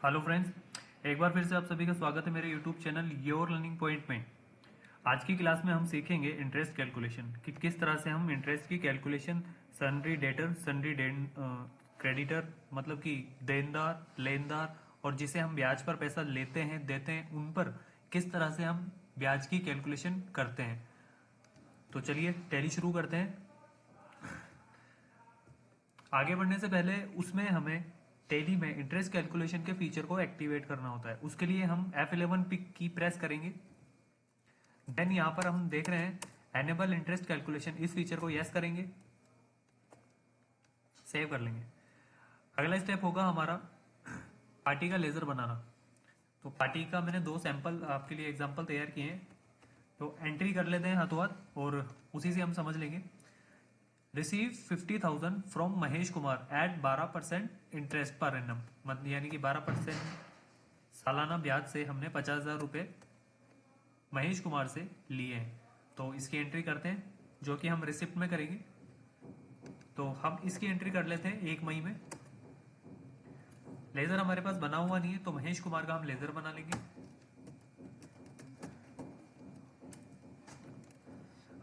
Hello friends, एक बार फिर से आप सभी का स्वागत है मेरे YouTube channel your learning point में। आज की क्लास में हम सीखेंगे इंटरेस्ट कैलकुलेशन कि किस तरह से हम इंटरेस्ट की calculation sundry debtor, sundry creditor मतलब कि देनदार, लेनदार और जिसे हम ब्याज पर पैसा लेते हैं देते हैं उन पर किस तरह से हम ब्याज की कैलकुलेशन करते हैं। तो चलिए टैली शुरू करते हैं। आगे बढ़ने से पहले उसमें हमें टैली में इंटरेस्ट कैलकुलेशन के फीचर को एक्टिवेट करना होता है। उसके लिए हम F11 पिक की प्रेस करेंगे। देन यहाँ पर हम देख रहे हैं एनेबल इंटरेस्ट कैलकुलेशन, इस फीचर को यस करेंगे, सेव कर लेंगे। अगला स्टेप होगा हमारा पार्टी का लेजर बनाना। तो पार्टी का मैंने 2 सैंपल आपके लिए एग्जांपल तैयार किए हैं, तो एंट्री कर लेते हैं हाथों हाथ और उसी से हम समझ लेंगे। Receive 50,000 from Mahesh Kumar at 12% interest per annum, मतलब यानी कि 12% सालाना ब्याज से हमने 50,000 रुपये महेश कुमार से लिए हैं। तो इसकी एंट्री करते हैं जो कि हम रिसिप्ट में करेंगे। तो हम इसकी एंट्री कर लेते हैं 1 मई में। लेजर हमारे पास बना हुआ नहीं है तो महेश कुमार का हम लेजर बना लेंगे।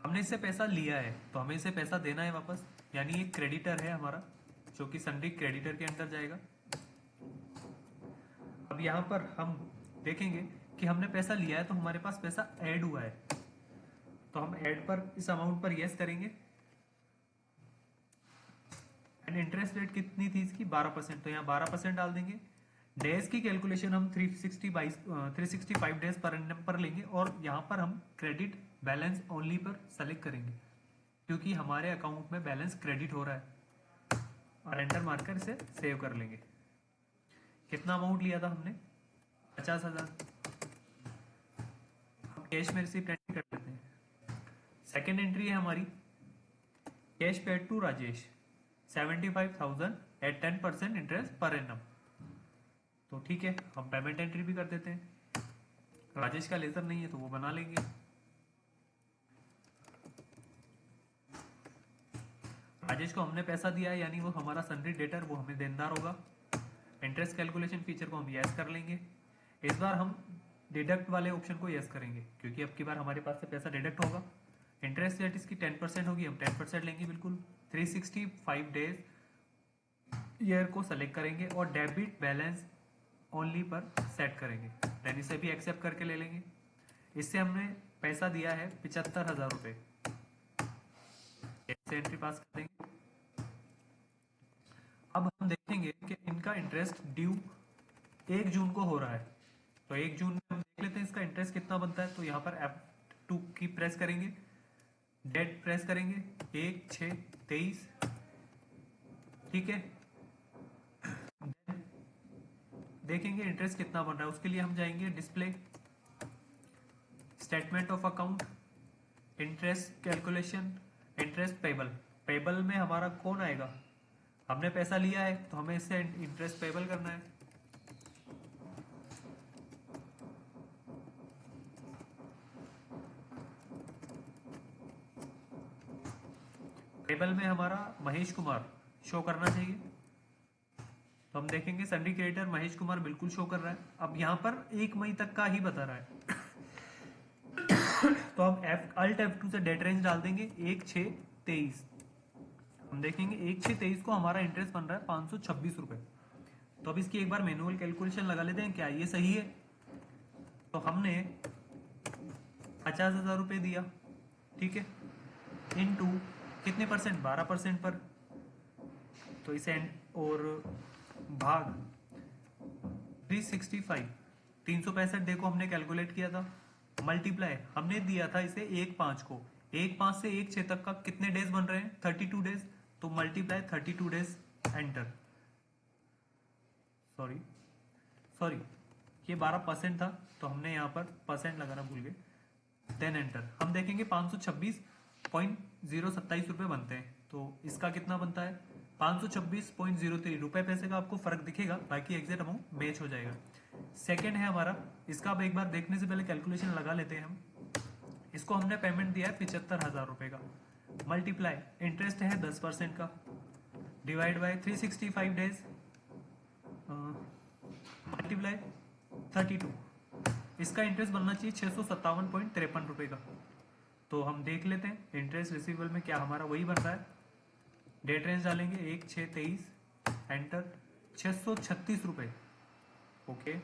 हमने इससे पैसा लिया है तो हमें इसे पैसा देना है वापस, यानी एक क्रेडिटर है हमारा जो कि सन्ड्री क्रेडिटर के अंदर जाएगा। अब यहाँ पर हम देखेंगे कि हमने पैसा लिया है तो हमारे पास पैसा ऐड हुआ है, तो हम ऐड पर इस अमाउंट पर यस करेंगे। एंड इंटरेस्ट रेट कितनी थी इसकी 12%, तो यहाँ 12% डाल देंगे। डेज की कैलकुलेशन हम 365 डेज पर एनम पर लेंगे और यहाँ पर हम क्रेडिट बैलेंस ओनली पर सेलेक्ट करेंगे क्योंकि हमारे अकाउंट में बैलेंस क्रेडिट हो रहा है और एंटर मारकर इसे सेव कर लेंगे। कितना अमाउंट लिया था हमने 50,000। हम कैश में रिसीप्ट एंट्री कर लेते हैं। सेकेंड एंट्री है हमारी cash paid to Rajesh 75,000 at 10% interest per annum. तो ठीक है, हम पेमेंट एंट्री भी कर देते हैं। राजेश का लेजर नहीं है तो वो बना लेंगे। राजेश को हमने पैसा दिया है यानी वो हमारा सन्ड्री डेटर, वो हमें देनदार होगा। इंटरेस्ट कैलकुलेशन फीचर को हम यस कर लेंगे। इस बार हम डिडक्ट वाले ऑप्शन को यस करेंगे क्योंकि अब की बार हमारे पास से पैसा डिडक्ट होगा। इंटरेस्ट रेट इसकी 10% होगी, हम 10% लेंगे बिल्कुल। 365 डेज ईयर को सेलेक्ट करेंगे और डेबिट बैलेंस ओनली पर सेट करेंगे। देन इसे भी एक्सेप्ट करके ले लेंगे। इससे हमने पैसा दिया है 75,000 रुपये। ऐसे एंट्री पास कर देंगे। अब हम देखेंगे कि इनका इंटरेस्ट ड्यू 1 जून को हो रहा है, तो 1 जून में हम देख लेते हैं इसका इंटरेस्ट कितना बनता है। तो यहाँ पर F2 की प्रेस करेंगे, डेट प्रेस करेंगे 1/6/23, ठीक है। देखेंगे इंटरेस्ट कितना बन रहा है। उसके लिए हम जाएंगे display, statement of account, interest calculation, interest payable. Payable में हमारा कौन आएगा, हमने पैसा लिया है तो हमें इससे इंटरेस्ट पेबल करना है। पेबल में हमारा महेश कुमार शो करना चाहिए, तो हम देखेंगे सन्ड्री क्रेडिटर महेश कुमार बिल्कुल शो कर रहा है। अब यहाँ पर 1 मई तक का ही बता रहा है तो हम अल्ट F2 से डेट रेंज डाल देंगे 1/6/23। हम देखेंगे 1/6/23 को हमारा इंटरेस्ट बन रहा है 526 रुपए। तो अब इसकी एक बार मैनुअल कैलकुलेशन लगा लेते हैं, क्या ये सही है। तो हमने 50,000 रुपये दिया, ठीक है, इनटू कितने परसेंट 12% पर, तो इसे और भाग 365 365 डे को हमने कैलकुलेट किया था, मल्टीप्लाई हमने दिया था इसे 1/5 को। 1/5 से 1/6 तक का कितने डेज बन रहे हैं 32 डेज, तो मल्टीप्लाई 32 डेज एंटर। सॉरी ये 12% था तो हमने यहाँ पर परसेंट लगाना भूल गए। Then enter. हम देखेंगे 526.027 रुपये बनते हैं, तो इसका कितना बनता है 526.03 रुपए पैसे का आपको फर्क दिखेगा, बाकी एग्जैक्ट अमाउंट मैच हो जाएगा। सेकेंड है हमारा, इसका अब एक बार देखने से पहले कैलकुलेशन लगा लेते हैं हम। इसको हमने पेमेंट दिया है 75,000 रुपए का, मल्टीप्लाई इंटरेस्ट है 10% का, डिवाइड बाय 365 डेज, मल्टीप्लाई 32, इसका इंटरेस्ट बनना चाहिए 657.53 रुपये का। तो हम देख लेते हैं इंटरेस्ट रिसीवेबल में क्या हमारा वही बन रहा है। डेट रेंज डालेंगे 1/6/23, एंटर, 636 रुपये। ओके,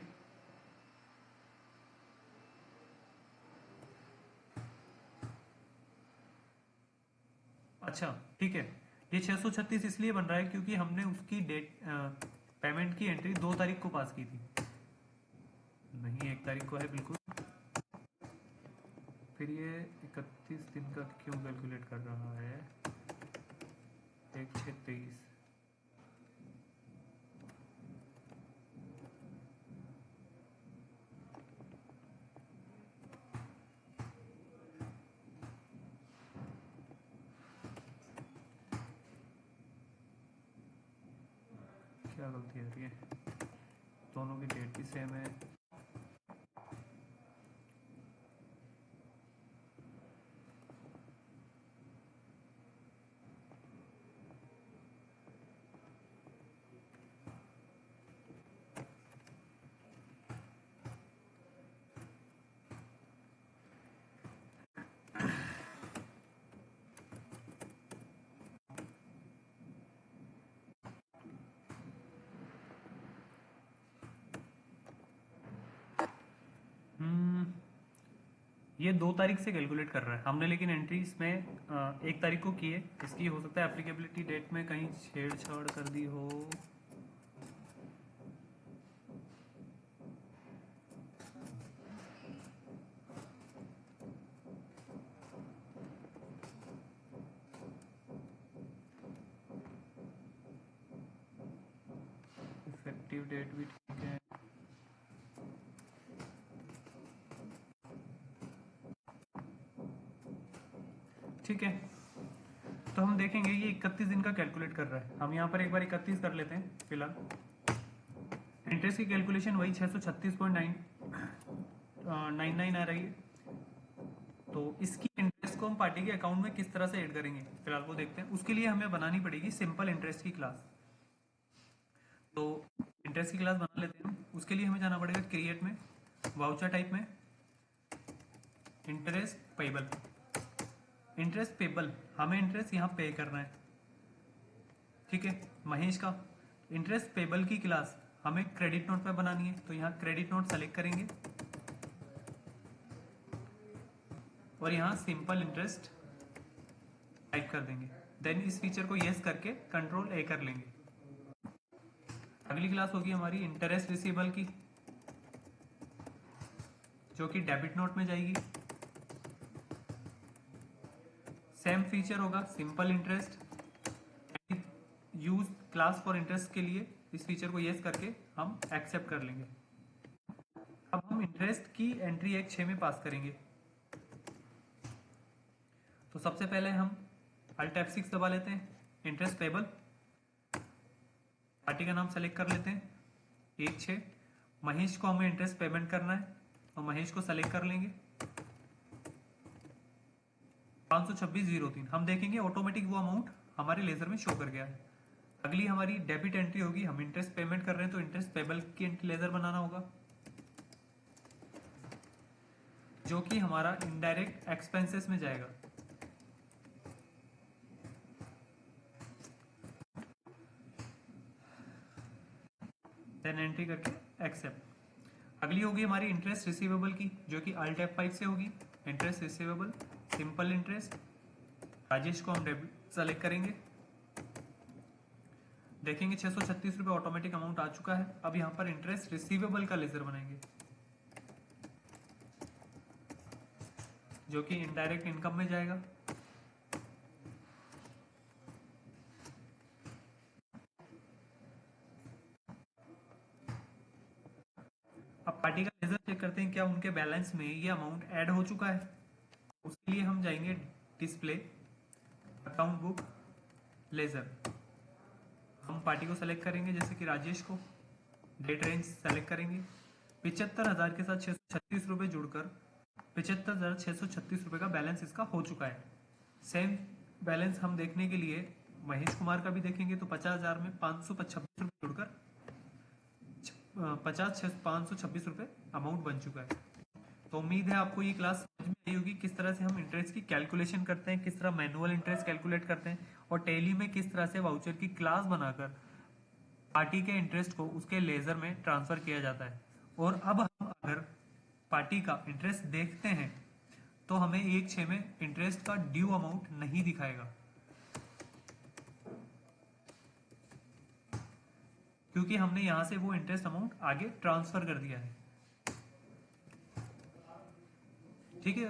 अच्छा ठीक है। ये 636 इसलिए बन रहा है क्योंकि हमने उसकी डेट पेमेंट की एंट्री 2 तारीख को पास की थी, नहीं 1 तारीख को है बिल्कुल। फिर ये 31 दिन का क्यों कैलकुलेट कर रहा है? 1/6/23, क्या गलती आ रही है? दोनों की डेट भी सेम है। ये 2 तारीख से कैलकुलेट कर रहा है हमने, लेकिन एंट्री इसमें 1 तारीख को की है। इसकी हो सकता है एप्लीकेबिलिटी डेट में कहीं छेड़छाड़ कर दी हो। इफेक्टिव डेट भी ठीक है। ठीक है, तो हम देखेंगे ये 31 दिन का कैलकुलेट कर रहा है। हम यहाँ पर एक बार 31 कर लेते हैं फिलहाल। इंटरेस्ट की कैलकुलेशन वही 636.99 आ रही है। तो इसकी इंटरेस्ट को हम पार्टी के अकाउंट में किस तरह से ऐड करेंगे फिलहाल वो देखते हैं। उसके लिए हमें बनानी पड़ेगी सिंपल इंटरेस्ट की क्लास। तो इंटरेस्ट की क्लास बना लेते हैं। उसके लिए हमें जाना पड़ेगा क्रिएट में, वाउचर टाइप में, इंटरेस्ट पेबल। इंटरेस्ट पेबल, हमें इंटरेस्ट यहाँ पे करना है, ठीक है। महेश का इंटरेस्ट पेबल की क्लास हमें क्रेडिट नोट पे बनानी है। तो यहाँ क्रेडिट नोट सेलेक्ट करेंगे और यहाँ सिंपल इंटरेस्ट टाइप कर देंगे। देन इस फीचर को यस करके कंट्रोल ए कर लेंगे। अगली क्लास होगी हमारी इंटरेस्ट रिसीवेबल की, जो कि डेबिट नोट में जाएगी। सेम फीचर होगा simple interest, use class for interest के लिए इस फीचर को यस करके हम एक्सेप्ट कर लेंगे। अब हम इंटरेस्ट की एंट्री 1/6 में पास करेंगे। तो सबसे पहले हम अल्ट F6 दबा लेते हैं। इंटरेस्ट पेबल, पार्टी का नाम सेलेक्ट कर लेते हैं 1/6। महेश को हमें इंटरेस्ट पेमेंट करना है और महेश को सेलेक्ट कर लेंगे 526.03। हम देखेंगे ऑटोमेटिक वो अमाउंट हमारे लेजर में शो कर गया है। अगली हमारी डेबिट एंट्री होगी। हम इंटरेस्ट पेमेंट कर रहे हैं तो इंटरेस्ट पेबल की एंट्री लेजर बनाना होगा, जो कि हमारा इनडायरेक्ट एक्सपेंसेस में जाएगा। देन एंट्री करके एक्सेप्ट। अगली होगी हमारी इंटरेस्ट रिसीवेबल की, जो कि अल्ट F5 से होगी। Interest receivable, simple interest, Rajesh को हम डेबिट सेलेक्ट करेंगे। देखेंगे 636 रुपये ऑटोमेटिक अमाउंट आ चुका है। अब यहाँ पर इंटरेस्ट रिसीवेबल का लेजर बनाएंगे, जो कि इनडायरेक्ट इनकम में जाएगा। अब पार्टी का लेजर चेक करते हैं क्या उनके बैलेंस में ये अमाउंट ऐड हो चुका है। उसके लिए हम जाएंगे डिस्प्ले, अकाउंट बुक, लेजर। हम पार्टी को सेलेक्ट करेंगे जैसे कि राजेश को, डेट रेंज सेलेक्ट करेंगे। 75,000 के साथ 636 रुपये जुड़कर 75,636 रुपये का बैलेंस इसका हो चुका है। सेम बैलेंस हम देखने के लिए महेश कुमार का भी देखेंगे तो 50,000 में 526 रुपये जुड़कर ₹526 अमाउंट बन चुका है। तो उम्मीद है आपको ये क्लास समझ में आई होगी किस तरह से हम इंटरेस्ट की कैलकुलेशन करते हैं, किस तरह मैनुअल इंटरेस्ट कैलकुलेट करते हैं और टैली में किस तरह से वाउचर की क्लास बनाकर पार्टी के इंटरेस्ट को उसके लेजर में ट्रांसफर किया जाता है। और अब हम अगर पार्टी का इंटरेस्ट देखते हैं तो हमें 1/6 में इंटरेस्ट का ड्यू अमाउंट नहीं दिखाएगा, क्योंकि हमने यहां से वो इंटरेस्ट अमाउंट आगे ट्रांसफर कर दिया है। ठीक है,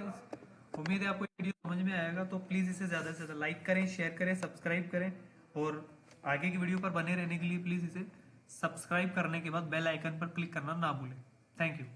उम्मीद है आपको वीडियो समझ में आएगा। तो प्लीज़ इसे ज़्यादा से ज़्यादा लाइक करें, शेयर करें, सब्सक्राइब करें और आगे की वीडियो पर बने रहने के लिए प्लीज़ इसे सब्सक्राइब करने के बाद बेल आइकन पर क्लिक करना ना भूलें। Thank you.